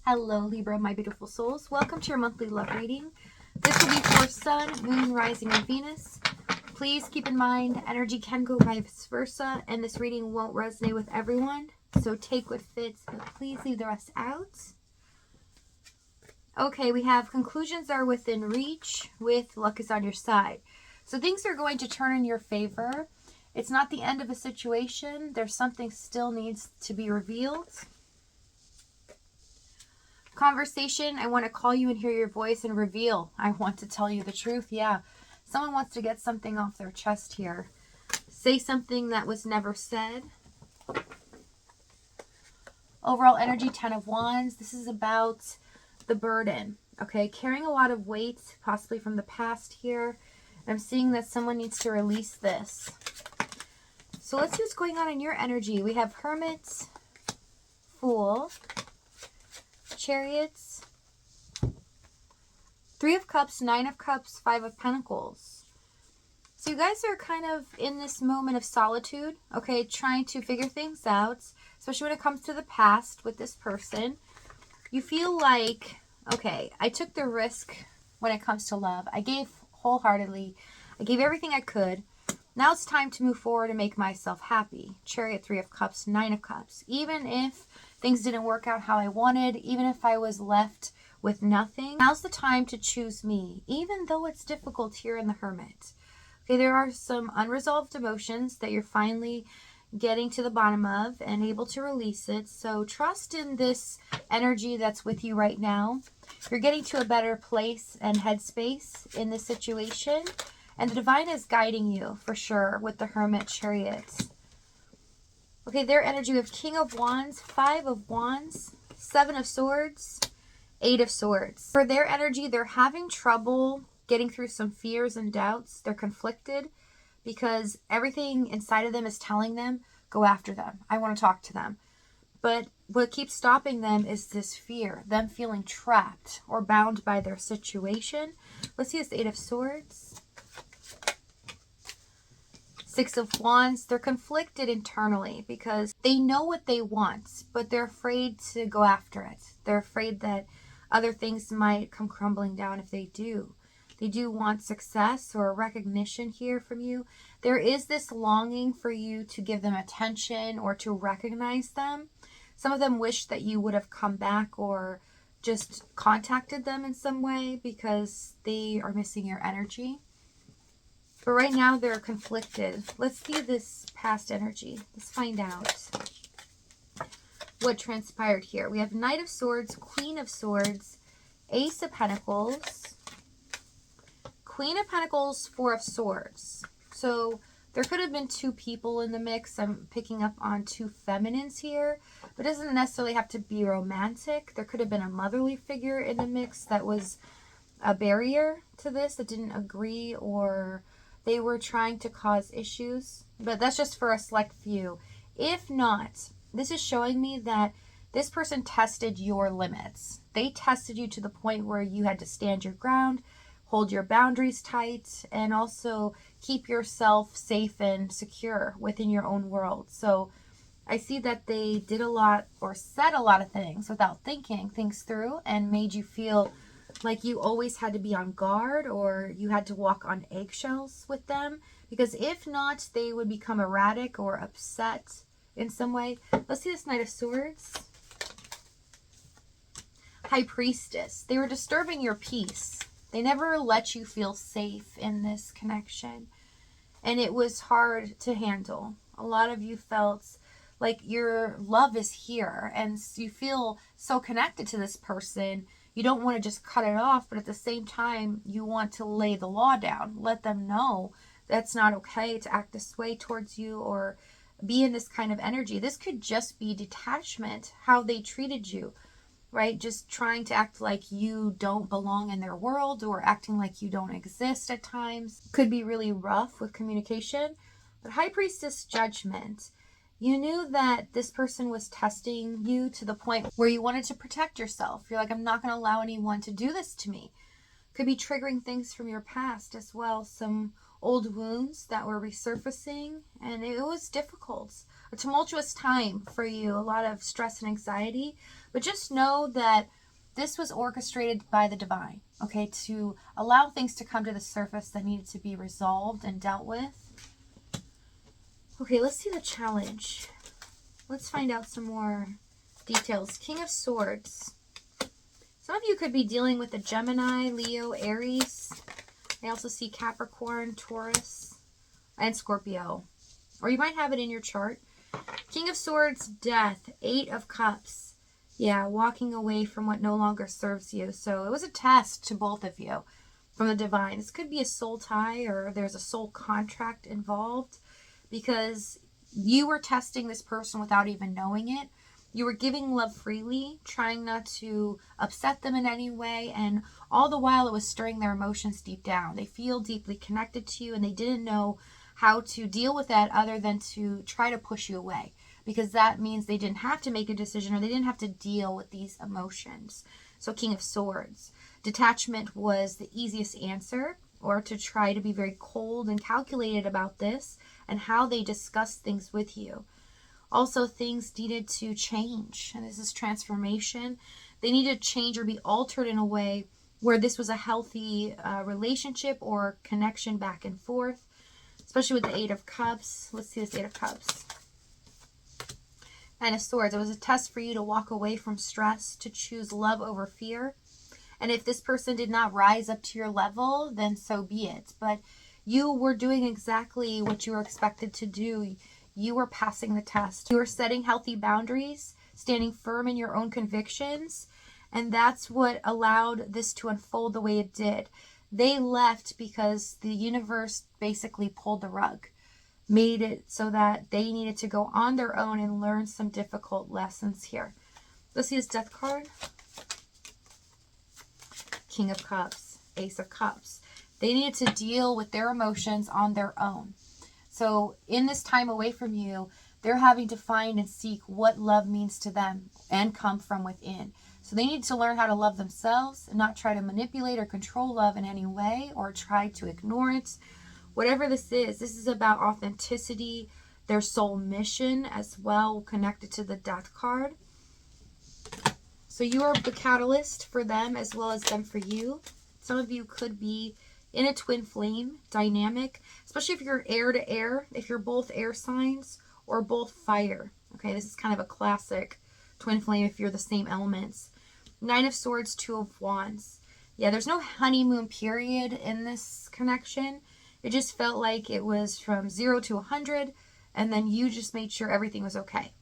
Hello, Libra, my beautiful souls. Welcome to your monthly love reading. This will be for Sun, Moon, Rising, and Venus. Please keep in mind, energy can go vice versa, and this reading won't resonate with everyone. So take what fits, but please leave the rest out. Okay, we have conclusions are within reach with luck is on your side. So things are going to turn in your favor. It's not the end of a situation. There's something still needs to be revealed. Conversation, I want to call you and hear your voice and reveal. I want to tell you the truth. Yeah, someone wants to get something off their chest here. Say something that was never said. Overall energy, 10 of Wands. This is about the burden. Okay, carrying a lot of weight, possibly from the past here. I'm seeing that someone needs to release this. So let's see what's going on in your energy. We have Hermit, Fool, Chariots, Three of Cups, Nine of Cups, Five of Pentacles. So you guys are kind of in this moment of solitude, okay, trying to figure things out, especially when it comes to the past with this person. You feel like, okay, I took the risk when it comes to love. I gave wholeheartedly. I gave everything I could. Now it's time to move forward and make myself happy. Chariot, Three of Cups, Nine of Cups. Even if things didn't work out how I wanted, even if I was left with nothing, now's the time to choose me, even though it's difficult here in the Hermit. Okay, there are some unresolved emotions that you're finally getting to the bottom of and able to release it. So trust in this energy that's with you right now. You're getting to a better place and headspace in this situation. And the divine is guiding you for sure with the Hermit, Chariots. Okay, their energy, we have King of Wands, Five of Wands, Seven of Swords, Eight of Swords. For their energy, they're having trouble getting through some fears and doubts. They're conflicted because everything inside of them is telling them, go after them. I want to talk to them. But what keeps stopping them is this fear, them feeling trapped or bound by their situation. Let's see this Eight of Swords. Six of Wands, they're conflicted internally because they know what they want, but they're afraid to go after it. They're afraid that other things might come crumbling down if they do. They do want success or recognition here from you. There is this longing for you to give them attention or to recognize them. Some of them wish that you would have come back or just contacted them in some way because they are missing your energy. But right now they're conflicted. Let's see this past energy. Let's find out what transpired here. We have Knight of Swords, Queen of Swords, Ace of Pentacles, Queen of Pentacles, Four of Swords. So there could have been two people in the mix. I'm picking up on two feminines here, but it doesn't necessarily have to be romantic. There could have been a motherly figure in the mix that was a barrier to this, that didn't agree, or they were trying to cause issues. But that's just for a select few. If not, this is showing me that this person tested your limits. They tested you to the point where you had to stand your ground, hold your boundaries tight, and also keep yourself safe and secure within your own world. So I see that they did a lot or said a lot of things without thinking things through and made you feel like you always had to be on guard or you had to walk on eggshells with them. Because if not, they would become erratic or upset in some way. Let's see this Knight of Swords. High Priestess. They were disturbing your peace. They never let you feel safe in this connection. And it was hard to handle. A lot of you felt like your love is here and you feel so connected to this person. You don't want to just cut it off, but at the same time, you want to lay the law down. Let them know that's not okay to act this way towards you or be in this kind of energy. This could just be detachment, how they treated you, right? Just trying to act like you don't belong in their world or acting like you don't exist at times. Could be really rough with communication. But High Priestess, Judgment. You knew that this person was testing you to the point where you wanted to protect yourself. You're like, I'm not going to allow anyone to do this to me. Could be triggering things from your past as well. Some old wounds that were resurfacing. And it was difficult. a tumultuous time for you, a lot of stress and anxiety. But just know that this was orchestrated by the divine, okay, to allow things to come to the surface that needed to be resolved and dealt with. Okay, let's see the challenge. Let's find out some more details. King of Swords. Some of you could be dealing with a Gemini, Leo, Aries. I also see Capricorn, Taurus, and Scorpio. Or you might have it in your chart. King of Swords, Death, 8 of Cups. Yeah, walking away from what no longer serves you. So it was a test to both of you from the divine. This could be a soul tie, or there's a soul contract involved, because you were testing this person without even knowing it. You were giving love freely, trying not to upset them in any way, and all the while it was stirring their emotions deep down. They feel deeply connected to you, and they didn't know how to deal with that other than to try to push you away, because that means they didn't have to make a decision, or they didn't have to deal with these emotions. So King of Swords. Detachment was the easiest answer, or to try to be very cold and calculated about this and how they discuss things with you. Also, things needed to change, and this is transformation. They needed to change or be altered in a way where this was a healthy relationship or connection back and forth, especially with the 8 of Cups. Let's see this 8 of Cups. 9 of Swords. It was a test for you to walk away from stress, to choose love over fear. And if this person did not rise up to your level, then so be it. But you were doing exactly what you were expected to do. You were passing the test. You were setting healthy boundaries, standing firm in your own convictions, and that's what allowed this to unfold the way it did. They left because the universe basically pulled the rug, made it so that they needed to go on their own and learn some difficult lessons here. Let's see this Death card. King of Cups, Ace of Cups. They needed to deal with their emotions on their own. So in this time away from you, they're having to find and seek what love means to them and come from within. So they need to learn how to love themselves and not try to manipulate or control love in any way or try to ignore it. Whatever this is about authenticity, their soul mission as well, connected to the Death card. So you are the catalyst for them as well as them for you. Some of you could be in a twin flame dynamic, especially if you're air to air, if you're both air signs or both fire. Okay, this is kind of a classic twin flame if you're the same elements. 9 of Swords, 2 of Wands. Yeah, there's no honeymoon period in this connection. It just felt like it was from 0 to 100, and then you just made sure everything was okay.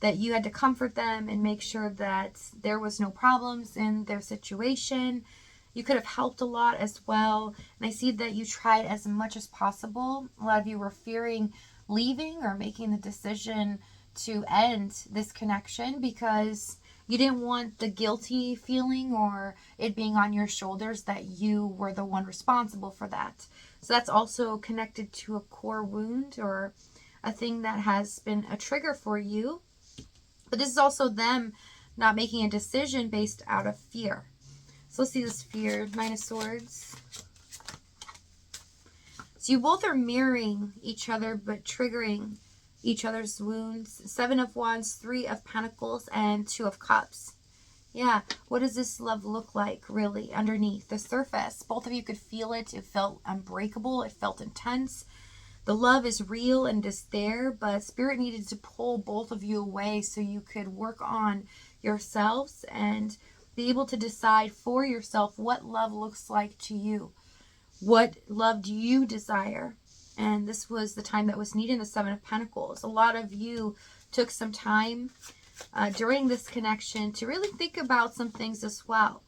That you had to comfort them and make sure that there was no problems in their situation. You could have helped a lot as well. And I see that you tried as much as possible. A lot of you were fearing leaving or making the decision to end this connection because you didn't want the guilty feeling or it being on your shoulders that you were the one responsible for that. So that's also connected to a core wound or a thing that has been a trigger for you. But this is also them not making a decision based out of fear. So let's see this fear. 9 of Swords. So you both are mirroring each other but triggering each other's wounds. 7 of Wands, 3 of Pentacles, and 2 of Cups. Yeah, what does this love look like really underneath the surface? Both of you could feel it. It felt unbreakable. It felt intense. The love is real and is there, but Spirit needed to pull both of you away so you could work on yourselves and be able to decide for yourself what love looks like to you. What love do you desire? And this was the time that was needed in the 7 of Pentacles. A lot of you took some time during this connection to really think about some things as well.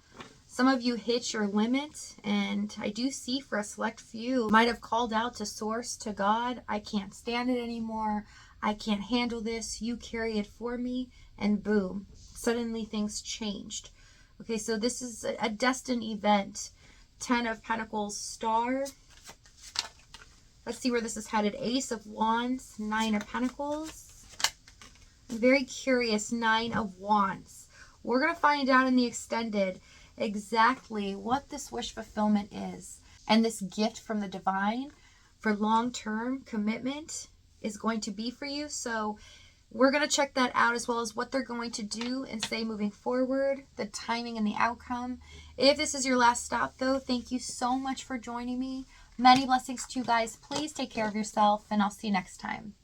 Some of you hit your limit, and I do see for a select few might have called out to Source, to God, I can't stand it anymore. I can't handle this. You carry it for me. And boom, suddenly things changed. Okay, so this is a destined event. 10 of Pentacles, Star. Let's see where this is headed. Ace of Wands, 9 of Pentacles. I'm very curious, 9 of Wands. We're going to find out in the extended exactly what this wish fulfillment is and this gift from the divine for long-term commitment is going to be for you. So we're going to check that out, as well as what they're going to do and say moving forward, the timing and the outcome. If this is your last stop, though, thank you so much for joining me. Many blessings to you guys. Please take care of yourself, and I'll see you next time.